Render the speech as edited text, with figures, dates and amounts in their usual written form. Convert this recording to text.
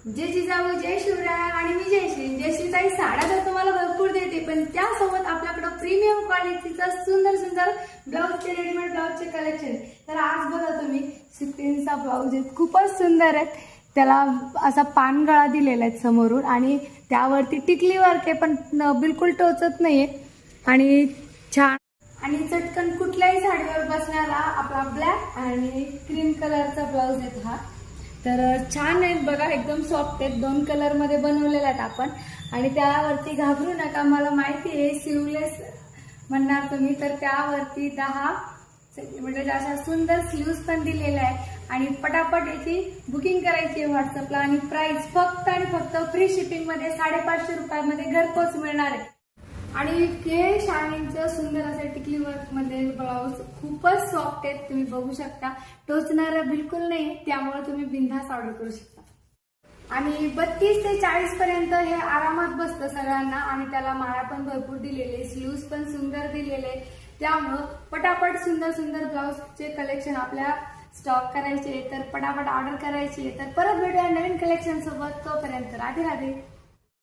जय जिजाऊ जय शिवराय आणि मी जयश्री ताई साड्या तर तुम्हाला भरपूर देते, पण त्यासोबत आपल्याकडे प्रीमियम क्वालिटीचा सुंदर सुंदर ब्लाऊजचे रेडीमेड ब्लाऊजचे कलेक्शन. तर आज बघा तुम्ही सिक्वेन्सचा ब्लाऊज आहे, खूपच सुंदर आहे. त्याला असा पानगळा दिलेला आहे समोरून आणि त्यावरती टिकली वर्क आहे, पण बिलकुल टोचत नाहीये आणि छान आणि चटकन कुठल्याही साडीवर बसणारा आपला ब्लॅक आणि क्रीम कलरचा ब्लाऊज आहे हा. तर छान आहेत बघा, एकदम सॉफ्ट आहेत. 2 कलर मध्ये बनवलेले आहेत आपण आणि त्यावरती घाबरू नका, मला माहिती आहे स्लीवलेस म्हणणार तुम्ही, तर त्यावरती 10 सेंटीमीटर अशा सुंदर स्लीव्स पण दिलेल्या आहे आणि पटापट याची बुकिंग करायची आहे व्हॉट्सअपला. आणि प्राइस फक्त आणि फक्त फ्री शिपिंग मध्ये 550 रुपयामध्ये घरपोच मिळणार आहे. आणि हे शायनिंगचं सुंदर असं टिकली वर्क मध्ये ब्लाऊज खूपच सॉफ्ट आहेत, तुम्ही बघू शकता. टोचणारं बिलकुल नाही, त्यामुळे तुम्ही बिनधास्त ऑर्डर करू शकता. आणि 32 ते 40 पर्यंत हे आरामात बसतं सगळ्यांना आणि त्याला माळा पण भरपूर दिलेले, स्लीव्स पण सुंदर दिलेले. त्यामुळं पटापट सुंदर सुंदर ब्लाऊजचे कलेक्शन आपल्या स्टॉक करायचे, तर पटापट ऑर्डर करायची. तर परत भेटूया नवीन कलेक्शन सोबत, तोपर्यंत राधे राधे.